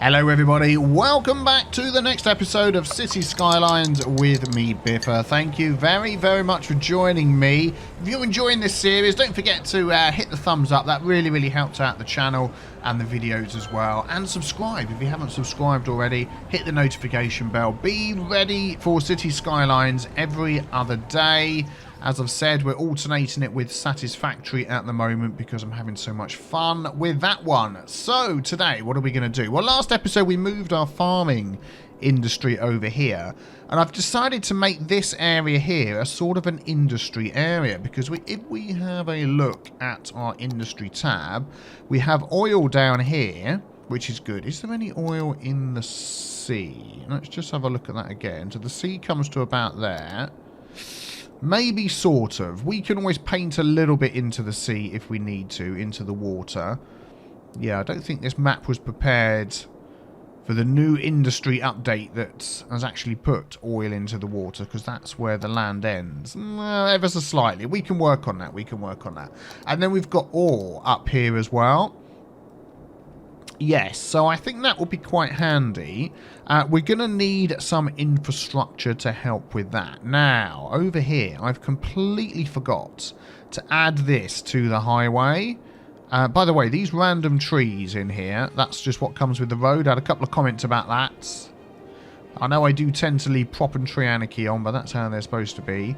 Hello everybody, welcome back to the next episode of Cities Skylines with me, Biffa. Thank you very, very much for joining me. If you're enjoying this series, don't forget to hit the thumbs up. That really helps out the channel and the videos as well. And subscribe if you haven't subscribed already. Hit the notification bell. Be ready for Cities Skylines every other day. As I've said, we're alternating it with Satisfactory at the moment because I'm having so much fun with that one. So today, what are we going to do? Well, last episode we moved our farming industry over here, and I've decided to make this area here a sort of an industry area because if we have a look at our industry tab, we have oil down here, which is good. Is there any oil in the sea? Let's just have a look at that again. So the sea comes to about there. Maybe, sort of. We can always paint a little bit into the sea if we need to, into the water. Yeah, I don't think this map was prepared for the new industry update that has actually put oil into the water, because that's where the land ends. Ever so slightly. We can work on that. We can work on that. And then we've got ore up here as well. Yes, so I think that will be quite handy. We're going to need some infrastructure to help with that. Now, over here, I've completely forgot to add this to the highway. By the way, these random trees in here, that's just what comes with the road. I had a couple of comments about that. I know I do tend to leave prop and tree anarchy on, but that's how they're supposed to be.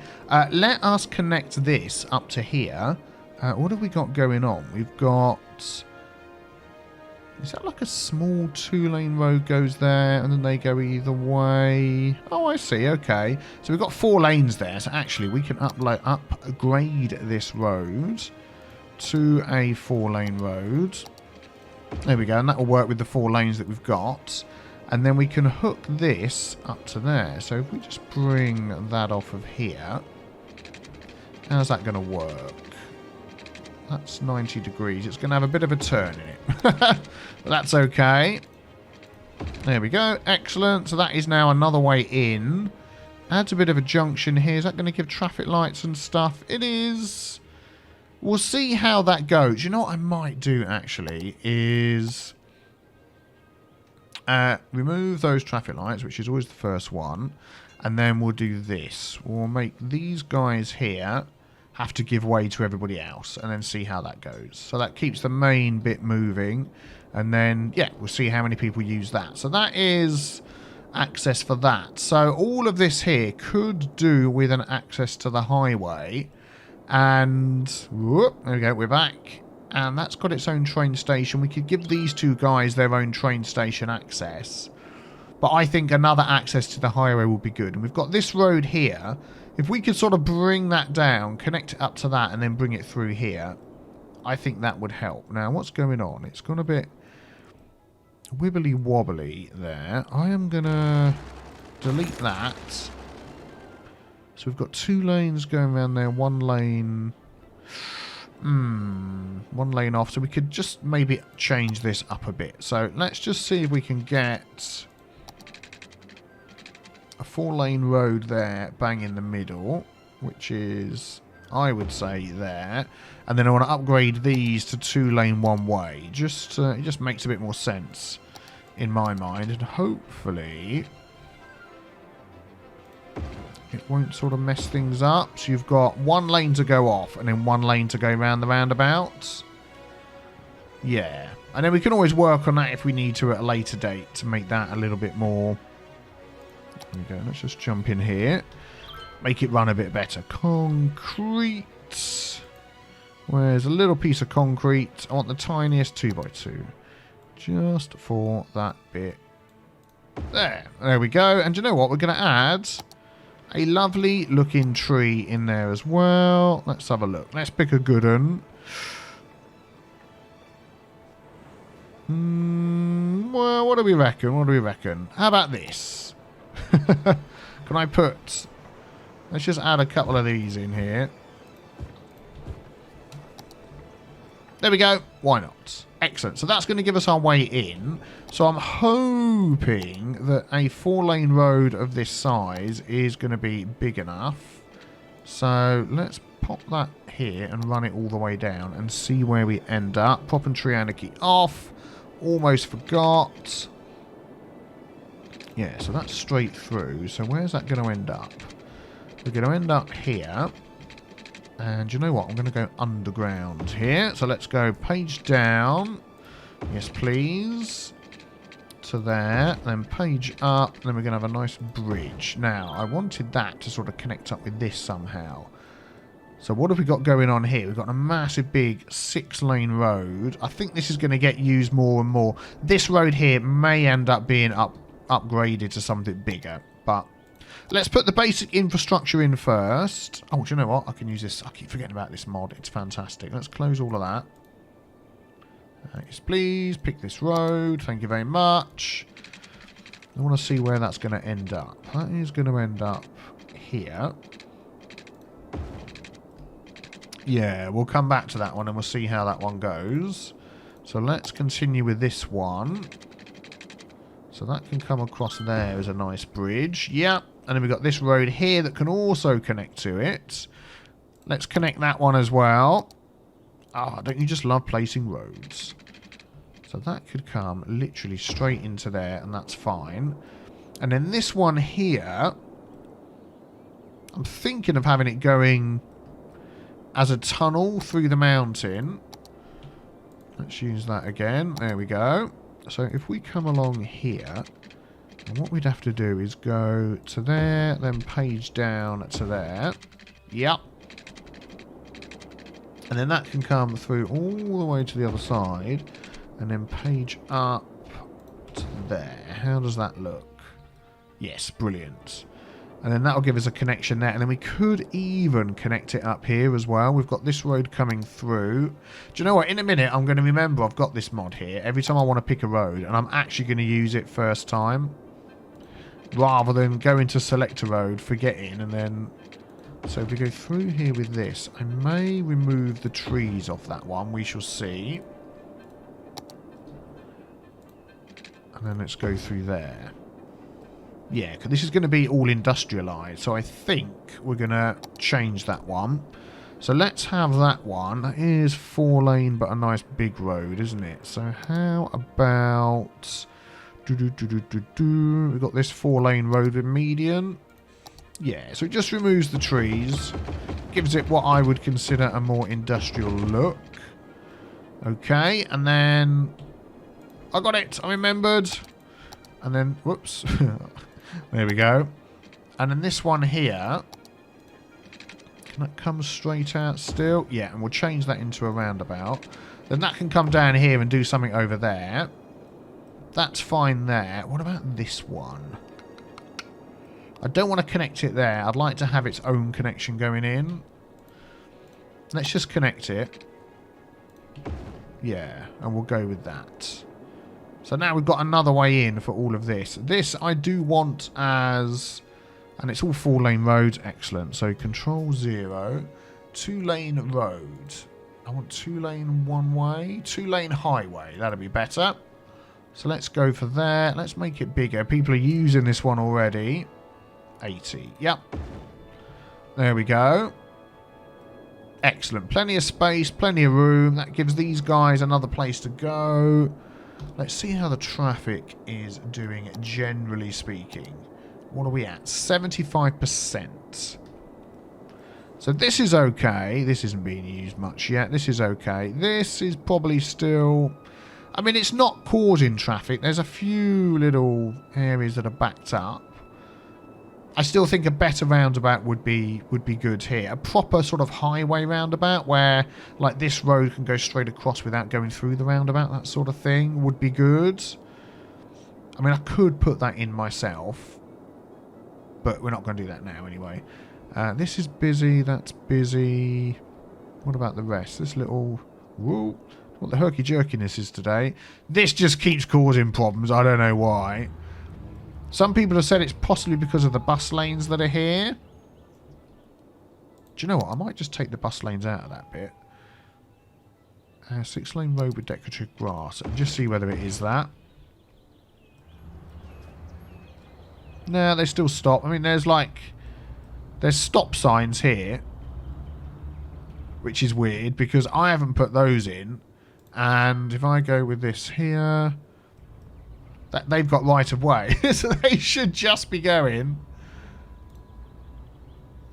Let us connect this up to here. What have we got going on? We've got... Is that like a small two-lane road goes there and then they go either way? Oh, I see. Okay. So we've got 4 lanes there. So actually we can upgrade this road to a 4-lane road. There we go. And that will work with the 4 lanes that we've got. And then we can hook this up to there. So if we just bring that off of here, how's that going to work? That's 90 degrees. It's going to have a bit of a turn in it. But that's okay. There we go. Excellent. So that is now another way in. Adds a bit of a junction here. Is that going to give traffic lights and stuff? It is. We'll see how that goes. You know what I might do, actually, is remove those traffic lights, which is always the first one. And then we'll do this. We'll make these guys here have to give way to everybody else and then see how that goes. So that keeps the main bit moving, and then yeah, we'll see how many people use that. So that is access for that. So all of this here could do with an access to the highway, and whoop, there we go, we're back, and that's got its own train station. We could give these 2 guys their own train station access, but I think another access to the highway would be good. And we've got this road here. If we could sort of bring that down, connect it up to that, and then bring it through here, I think that would help. Now, what's going on? It's gone a bit wibbly-wobbly there. I am going to delete that. So we've got 2 lanes going around there, 1 lane... 1 lane off. So we could just maybe change this up a bit. So let's just see if we can get a 4-lane road there, bang in the middle, which is, I would say, there. And then I want to upgrade these to 2-lane one-way. Just it just makes a bit more sense in my mind, and hopefully it won't sort of mess things up. So you've got 1 lane to go off, and then 1 lane to go round the roundabout. Yeah, and then we can always work on that if we need to at a later date to make that a little bit more. There we go. Let's just jump in here. Make it run a bit better. Concrete. Where's a little piece of concrete? I want the tiniest 2x2. Just for that bit. There we go. And you know what? We're going to add a lovely looking tree in there as well. Let's have a look. Let's pick a good one. Well, what do we reckon? What do we reckon? How about this? Can I put... Let's just add a couple of these in here. There we go. Why not? Excellent. So that's going to give us our way in. So I'm hoping that a 4-lane road of this size is going to be big enough. So let's pop that here and run it all the way down and see where we end up. Prop and tree anarchy off. Almost forgot. Yeah, so that's straight through. So where's that going to end up? We're going to end up here. And you know what? I'm going to go underground here. So let's go page down. Yes, please. To there. Then page up. Then we're going to have a nice bridge. Now, I wanted that to sort of connect up with this somehow. So what have we got going on here? We've got a massive big 6-lane road. I think this is going to get used more and more. This road here may end up being upgraded to something bigger. But let's put the basic infrastructure in first. Oh, do you know what? I can use this. I keep forgetting about this mod. It's fantastic. Let's close all of that. Yes, please. Pick this road. Thank you very much. I want to see where that's going to end up. That is going to end up here. Yeah, we'll come back to that one and we'll see how that one goes. So let's continue with this one. So that can come across there as a nice bridge. Yep. And then we've got this road here that can also connect to it. Let's connect that one as well. Ah, don't you just love placing roads? So that could come literally straight into there and that's fine. And then this one here, I'm thinking of having it going as a tunnel through the mountain. Let's use that again. There we go. So if we come along here, and what we'd have to do is go to there, then page down to there. Yep. And then that can come through all the way to the other side, and then page up to there. How does that look? Yes, brilliant. And then that'll give us a connection there. And then we could even connect it up here as well. We've got this road coming through. Do you know what? In a minute, I'm going to remember I've got this mod here. Every time I want to pick a road. And I'm actually going to use it first time. Rather than going to select a road, forgetting, and then... So if we go through here with this, I may remove the trees off that one. We shall see. And then let's go through there. Yeah, because this is going to be all industrialised, so I think we're going to change that one. So let's have that one. That is 4-lane, but a nice big road, isn't it? So how about... We've got this 4-lane road with median. Yeah, so it just removes the trees. Gives it what I would consider a more industrial look. Okay, and then... I got it, I remembered. And then, whoops... There we go. And then this one here, can that come straight out still? Yeah, and we'll change that into a roundabout. Then that can come down here and do something over there. That's fine there. What about this one? I don't want to connect it there. I'd like to have its own connection going in. Let's just connect it. Yeah, and we'll go with that. So now we've got another way in for all of this. This I do want as... And it's all 4-lane roads. Excellent. So control 0. 2-lane road. I want 2-lane one-way. 2-lane highway. That'll be better. So let's go for there. Let's make it bigger. People are using this one already. 80. Yep. There we go. Excellent. Plenty of space. Plenty of room. That gives these guys another place to go. Let's see how the traffic is doing, generally speaking. What are we at? 75%. So this is okay. This isn't being used much yet. This is okay. This is probably still... I mean, it's not causing traffic. There's a few little areas that are backed up. I still think a better roundabout would be good here. A proper sort of highway roundabout where, like, this road can go straight across without going through the roundabout. That sort of thing would be good. I mean, I could put that in myself. But we're not going to do that now anyway. This is busy. That's busy. What about the rest? This little... Whoa. What the herky-jerkiness is today. This just keeps causing problems. I don't know why. Some people have said it's possibly because of the bus lanes that are here. Do you know what? I might just take the bus lanes out of that bit. 6-lane road with decorative grass. And just see whether it is that. No, they still stop. I mean, there's stop signs here. Which is weird because I haven't put those in. And if I go with this here... They've got right of way. So they should just be going.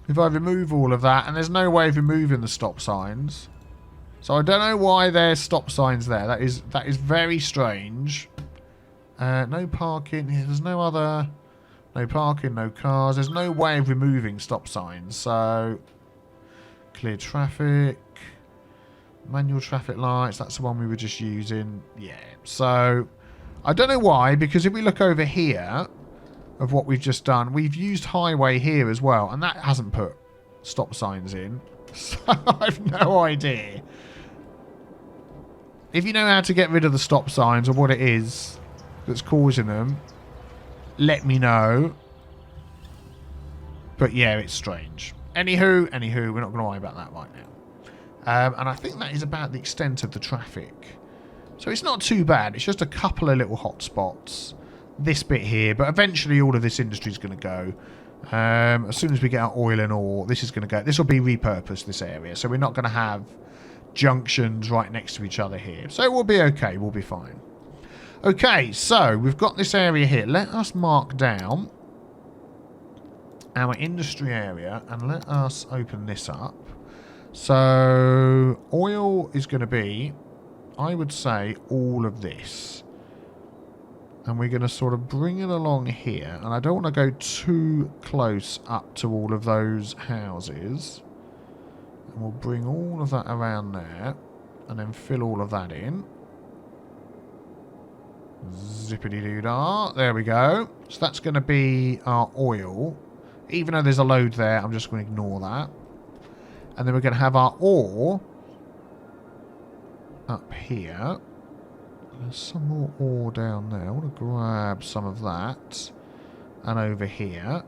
If I remove all of that, and there's no way of removing the stop signs. So I don't know why there's stop signs there. That is very strange. No parking. There's no other... No parking, no cars. There's no way of removing stop signs. So, clear traffic. Manual traffic lights. That's the one we were just using. Yeah. So, I don't know why, because if we look over here of what we've just done, we've used highway here as well, and that hasn't put stop signs in. So, I've no idea. If you know how to get rid of the stop signs or what it is that's causing them, let me know. But yeah, it's strange. Anywho, we're not going to worry about that right now. And I think that is about the extent of the traffic. So it's not too bad. It's just a couple of little hot spots. This bit here, but eventually all of this industry is going to go. As soon as we get our oil and ore, this is going to go. This will be repurposed, this area. So we're not going to have junctions right next to each other here. So we'll be okay. We'll be fine. Okay, so we've got this area here. Let us mark down our industry area and let us open this up. So oil is going to be, I would say, all of this. And we're going to sort of bring it along here. And I don't want to go too close up to all of those houses. And we'll bring all of that around there and then fill all of that in. Zippity-doo-dah. There we go. So that's going to be our oil. Even though there's a load there, I'm just going to ignore that. And then we're going to have our ore up here. There's some more ore down there. I want to grab some of that. And over here.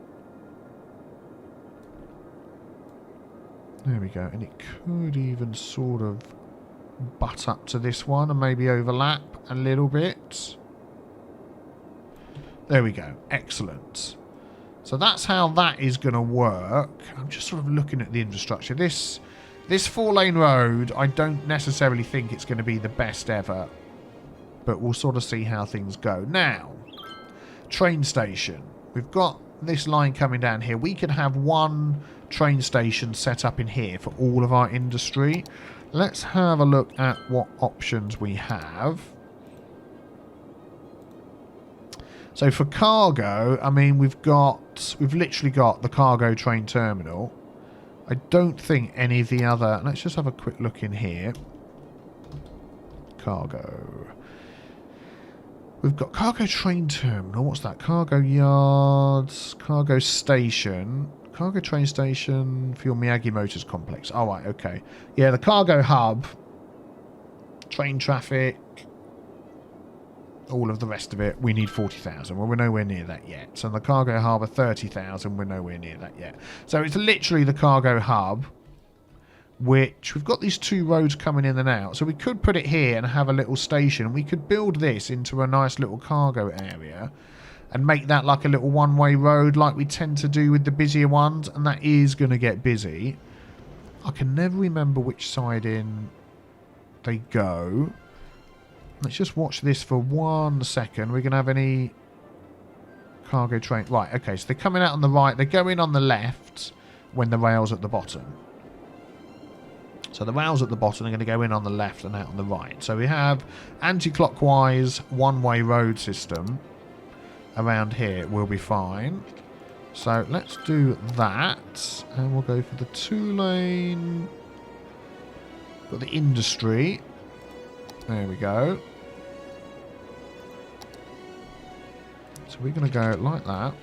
There we go. And it could even sort of butt up to this one and maybe overlap a little bit. There we go. Excellent. So that's how that is going to work. I'm just sort of looking at the infrastructure. This 4-lane road, I don't necessarily think it's going to be the best ever. But we'll sort of see how things go. Now, train station. We've got this line coming down here. We could have one train station set up in here for all of our industry. Let's have a look at what options we have. So for cargo, I mean, we've literally got the cargo train terminal. I don't think any of the other... Let's just have a quick look in here. Cargo. We've got cargo train terminal. What's that? Cargo yards, cargo station, cargo train station for your Miyagi Motors complex. Oh, right, okay. Yeah, the cargo hub, train traffic, all of the rest of it, we need 40,000. Well, we're nowhere near that yet. So the cargo harbour, 30,000. We're nowhere near that yet. So it's literally the cargo hub, which we've got these two roads coming in and out. So we could put it here and have a little station. We could build this into a nice little cargo area and make that like a little one-way road like we tend to do with the busier ones. And that is going to get busy. I can never remember which side in they go. Let's just watch this for 1 second. We're going to have any cargo train. Right, okay, so they're coming out on the right. They're going on the left when the rail's at the bottom. So the rails at the bottom are going to go in on the left and out on the right. So we have anti-clockwise one-way road system around here. We'll be fine. So let's do that. And we'll go for the 2-lane. Got the industry. There we go. So we're going to go like that.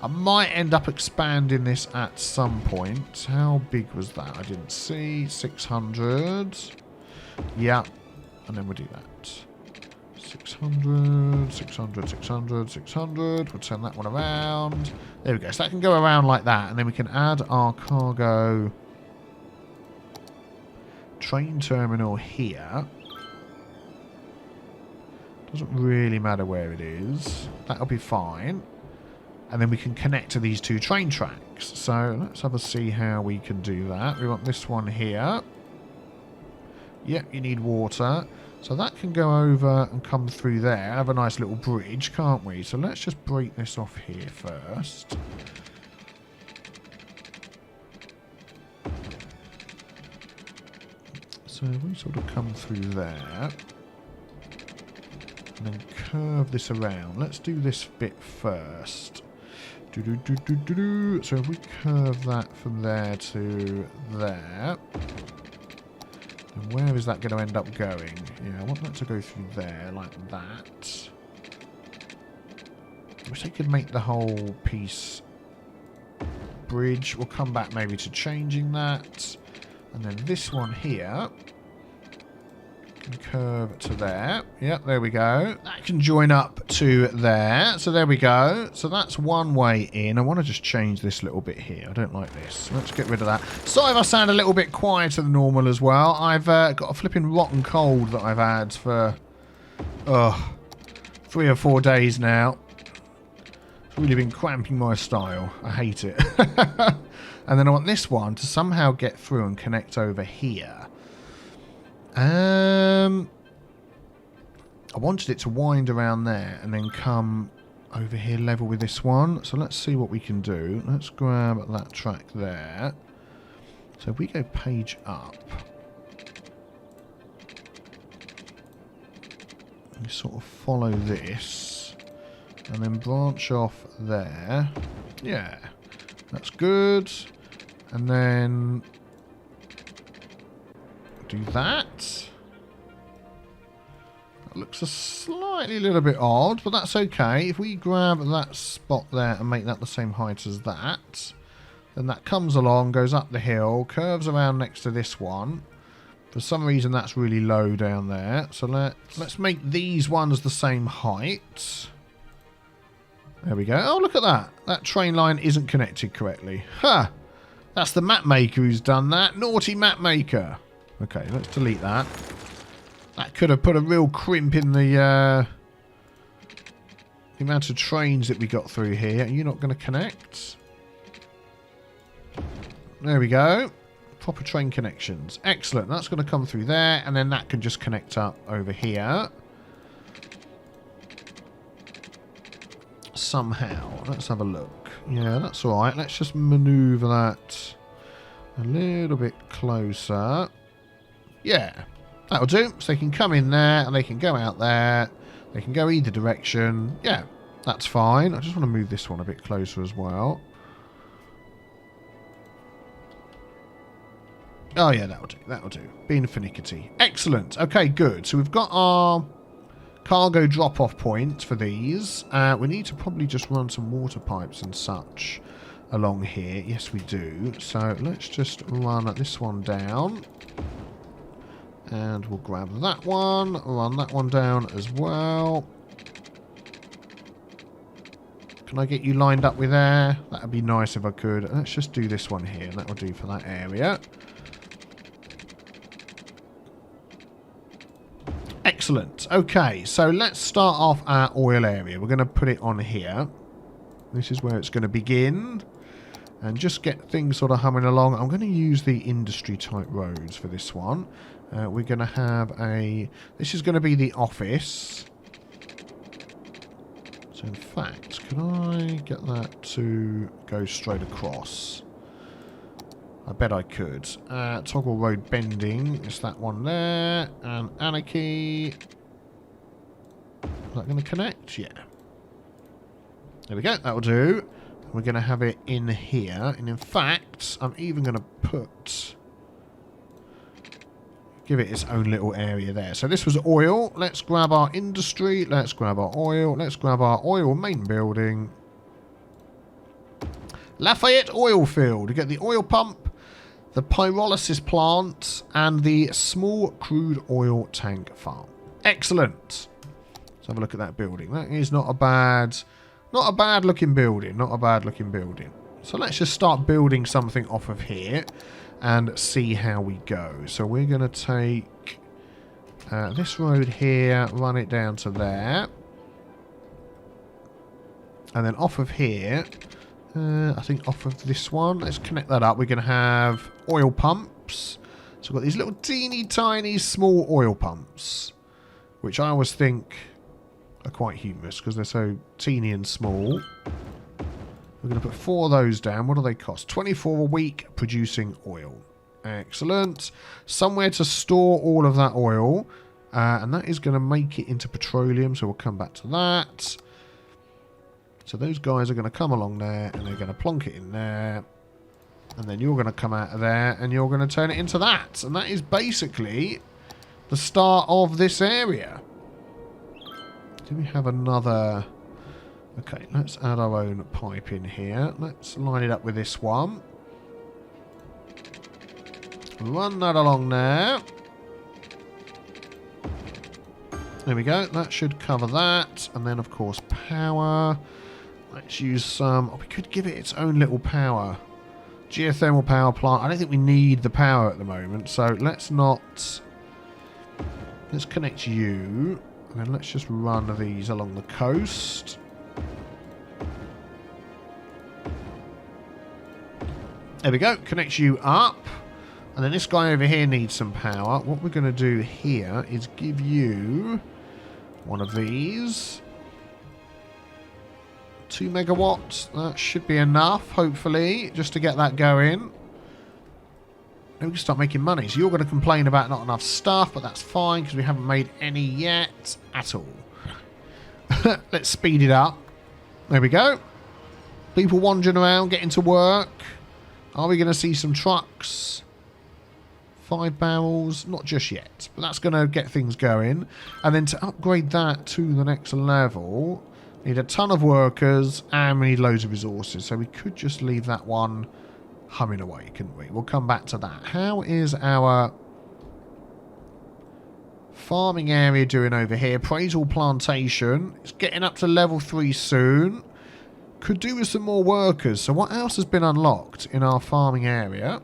I might end up expanding this at some point. How big was that? I didn't see. 600. Yeah. And then we'll do that. 600, 600, 600, 600. We'll turn that one around. There we go. So that can go around like that. And then we can add our cargo train terminal here. Doesn't really matter where it is. That'll be fine. And then we can connect to these two train tracks. So let's have a see how we can do that. We want this one here. Yep, you need water. So that can go over and come through there. Have a nice little bridge, can't we? So let's just break this off here first. So we sort of come through there. And then curve this around. Let's do this bit first. So if we curve that from there to there. And where is that going to end up going? Yeah, I want that to go through there like that. I wish I could make the whole piece bridge. We'll come back maybe to changing that. And then this one here can curve to there. Yep, there we go. That can join up to there. So there we go. So that's one way in. I want to just change this little bit here. I don't like this. Let's get rid of that. Sorry if I sound a little bit quieter than normal as well. I've got a flipping rotten cold that I've had for 3 or 4 days now. It's really been cramping my style. I hate it. And then I want this one to somehow get through and connect over here. I wanted it to wind around there and then come over here level with this one. So let's see what we can do. Let's grab that track there. So if we go page up, we sort of follow this and then branch off there. Yeah, that's good. And then do that. That looks a slightly little bit odd, but that's okay. If we grab that spot there and make that the same height as that, then that comes along, goes up the hill, curves around next to this one. For some reason that's really low down there. So let's make these ones the same height. There we go. Oh, look at that. That train line isn't connected correctly. Huh. That's the map maker who's done that. Naughty map maker. Okay, let's delete that. That could have put a real crimp in the amount of trains that we got through here. Are you not going to connect? There we go. Proper train connections. Excellent. That's going to come through there, and then that can just connect up over here. Somehow. Let's have a look. Yeah, that's all right. Let's just maneuver that a little bit closer. Yeah, that'll do. So they can come in there and they can go out there. They can go either direction. Yeah, that's fine. I just want to move this one a bit closer as well. Oh, yeah, that'll do. That'll do. Being finicky. Excellent. Okay, good. So we've got our cargo drop-off point for these. We need to probably just run some water pipes and such along here. Yes, we do. So let's just run this one down. And we'll grab that one. Run that one down as well. Can I get you lined up with there? That would be nice if I could. Let's just do this one here. That will do for that area. Excellent. Okay, so let's start off our oil area. We're going to put it on here. This is where it's going to begin. And just get things sort of humming along. I'm going to use the industry type roads for this one. We're going to have a... This is going to be the office. So in fact, can I get that to go straight across? I bet I could. Toggle road bending. It's that one there. And anarchy. Is that going to connect? Yeah. There we go. That'll do. We're going to have it in here. And in fact, I'm even going to put... Give it its own little area there. So this was oil. Let's grab our industry. Let's grab our oil. Let's grab our oil main building. Lafayette oil field. You get the oil pump, the pyrolysis plant, and the small crude oil tank farm. Excellent. Let's have a look at that building. That is not a bad looking building. Not a bad looking building. So let's just start building something off of here and see how we go. So we're going to take this road here, run it down to there. And then off of here, I think off of this one, let's connect that up. We're going to have oil pumps. So we've got these little teeny tiny small oil pumps. which I always think are quite humorous because they're so teeny and small. We're going to put 4 of those down. What do they cost? 24 a week producing oil. Excellent. Somewhere to store all of that oil. And that is going to make it into petroleum. So we'll come back to that. So those guys are going to come along there. And they're going to plonk it in there. And then you're going to come out of there. And you're going to turn it into that. And that is basically the start of this area. Do we have another... Okay, let's add our own pipe in here. Let's line it up with this one. Run that along there. There we go. That should cover that. And then, of course, power. Let's use some... Oh, we could give it its own little power. Geothermal power plant. I don't think we need the power at the moment. So let's not... Let's connect you. And then let's just run these along the coast. There we go. Connect you up. And then this guy over here needs some power. What we're going to do here is give you one of these. 2 megawatts. That should be enough, hopefully, just to get that going. Then we can start making money. So you're going to complain about not enough stuff, but that's fine because we haven't made any yet at all. Let's speed it up. There we go. People wandering around, getting to work. Are we going to see some trucks? 5 barrels? Not just yet. But that's going to get things going. And then to upgrade that to the next level, we need a ton of workers and we need loads of resources. So we could just leave that one humming away, couldn't we? We'll come back to that. How is our farming area doing over here? Appraisal plantation. It's getting up to level 3 soon. Could do with some more workers. So what else has been unlocked in our farming area?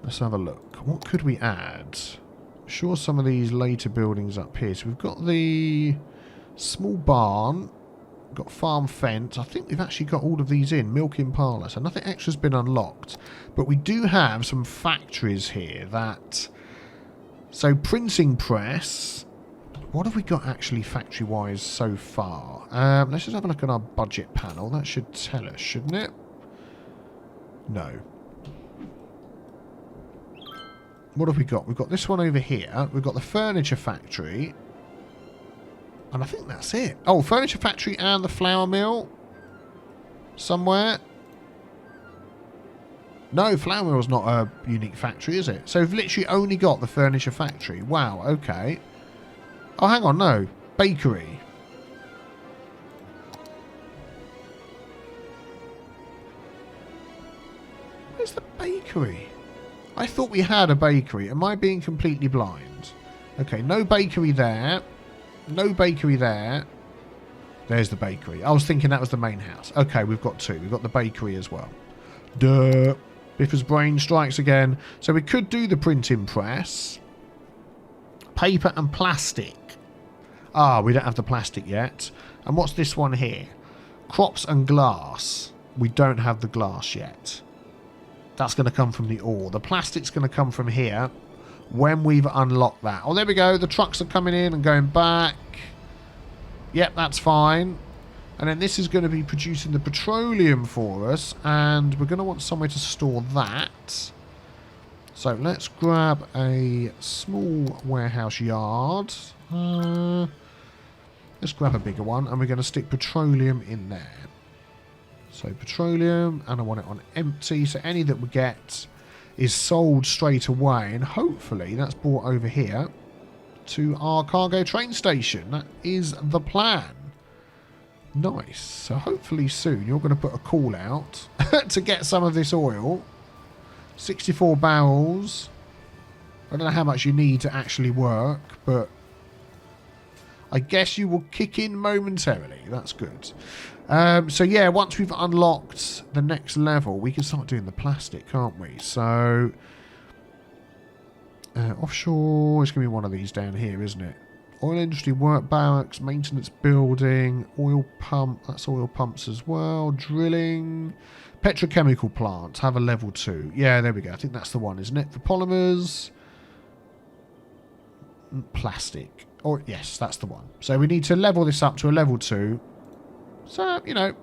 Let's have a look. What could we add? Sure, some of these later buildings up here. So we've got the small barn. We've got farm fence. I think we've actually got all of these in. Milking parlour. So nothing extra's been unlocked. But we do have some factories here that... So printing press... What have we got actually factory-wise so far? Let's just have a look at our budget panel. That should tell us, shouldn't it? No. What have we got? We've got this one over here. We've got the furniture factory. And I think that's it. Oh, furniture factory and the flour mill. Somewhere. No, flour mill's not a unique factory, is it? So we've literally only got the furniture factory. Wow, okay. Oh, hang on, no. Bakery. Where's the bakery? I thought we had a bakery. Am I being completely blind? Okay, no bakery there. No bakery there. There's the bakery. I was thinking that was the main house. Okay, we've got 2. We've got the bakery as well. Duh. Biffa's brain strikes again. So we could do the printing press. Paper and plastic. Ah, we don't have the plastic yet. And what's this one here? Crops and glass. We don't have the glass yet. That's going to come from the ore. The plastic's going to come from here when we've unlocked that. Oh, there we go. The trucks are coming in and going back. Yep, that's fine. And then this is going to be producing the petroleum for us. And we're going to want somewhere to store that. So let's grab a small warehouse yard. Let's grab a bigger one. And we're going to stick petroleum in there. So petroleum. And I want it on empty. So any that we get is sold straight away. And hopefully that's brought over here to our cargo train station. That is the plan. Nice. So hopefully soon you're going to put a call out to get some of this oil. 64 barrels. I don't know how much you need to actually work, but I guess you will kick in momentarily. That's good. So yeah, once we've unlocked the next level, we can start doing the plastic, can't we? So offshore is going to be one of these down here, isn't it? Oil industry work barracks, maintenance building, oil pump, that's oil pumps as well, drilling, petrochemical plant, have a level 2. Yeah, there we go. I think that's the one, isn't it? For polymers, plastic. Oh, yes, that's the one. So we need to level this up to a level 2. So, you know,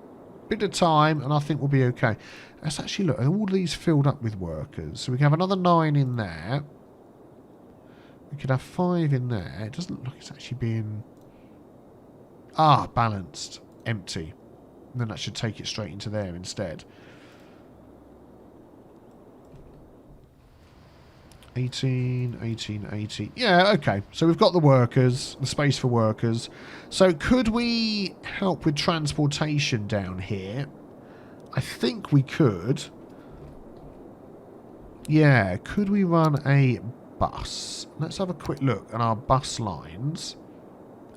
bit of time and I think we'll be okay. Let's actually look, are all these filled up with workers? So we can have another 9 in there. We could have 5 in there. It doesn't look like it's actually being... Ah, balanced. Empty. And then that should take it straight into there instead. 18, 18, 18. Yeah, okay. So we've got the workers, the space for workers. So could we help with transportation down here? I think we could. Yeah, could we run a bus? Let's have a quick look at our bus lines.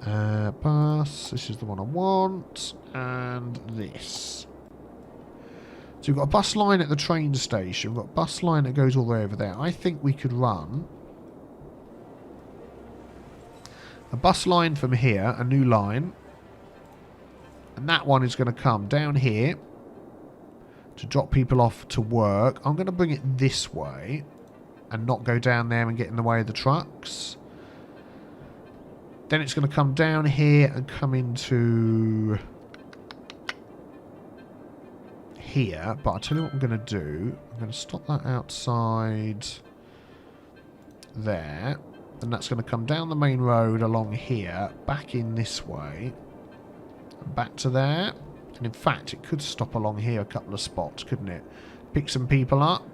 Bus, this is the one I want. And this. So we've got a bus line at the train station. We've got a bus line that goes all the way over there. I think we could run a bus line from here, a new line. And that one is going to come down here to drop people off to work. I'm going to bring it this way and not go down there and get in the way of the trucks. Then it's going to come down here and come into here. But I'll tell you what I'm going to do. I'm going to stop that outside there. And that's going to come down the main road along here, back in this way, and back to there. And in fact, it could stop along here a couple of spots, couldn't it? Pick some people up.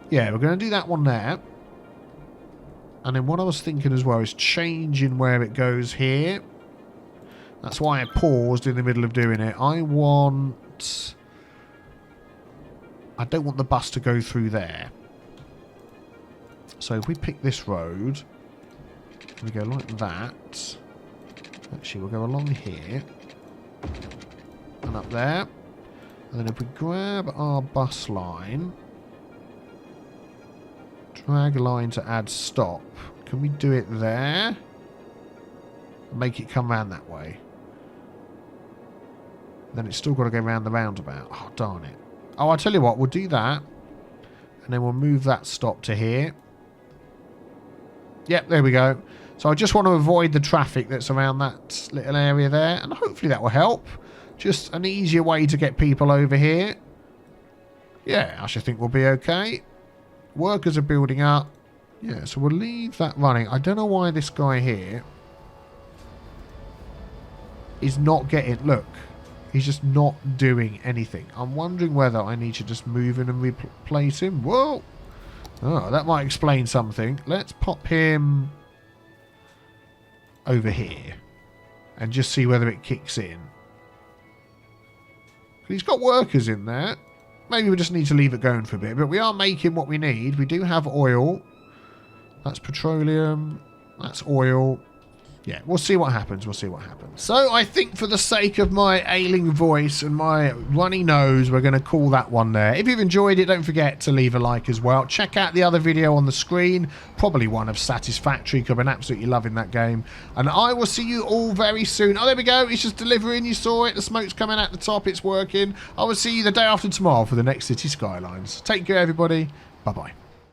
Yeah, we're going to do that one there. And then what I was thinking as well is changing where it goes here. That's why I paused in the middle of doing it. I don't want the bus to go through there. So if we pick this road, we go like that. Actually, we'll go along here. And up there. And then if we grab our bus line, drag line to add stop. Can we do it there? Make it come round that way. Then it's still got to go round the roundabout. Oh, darn it. Oh, I'll tell you what. We'll do that. And then we'll move that stop to here. Yep, there we go. So I just want to avoid the traffic that's around that little area there. And hopefully that will help. Just an easier way to get people over here. Yeah, I should think we'll be okay. Workers are building up. Yeah, so we'll leave that running. I don't know why this guy here is not getting... Look, he's just not doing anything. I'm wondering whether I need to just move in and replace him. Whoa! Oh, that might explain something. Let's pop him over here and just see whether it kicks in. He's got workers in there. Maybe we just need to leave it going for a bit. But we are making what we need. We do have oil. That's petroleum. That's oil. Yeah, we'll see what happens. We'll see what happens. So I think for the sake of my ailing voice and my runny nose, we're going to call that one there. If you've enjoyed it, don't forget to leave a like as well. Check out the other video on the screen. Probably one of Satisfactory, because I've been absolutely loving that game. And I will see you all very soon. Oh, there we go. It's just delivering. You saw it. The smoke's coming out the top. It's working. I will see you the day after tomorrow for the next City Skylines. Take care, everybody. Bye-bye.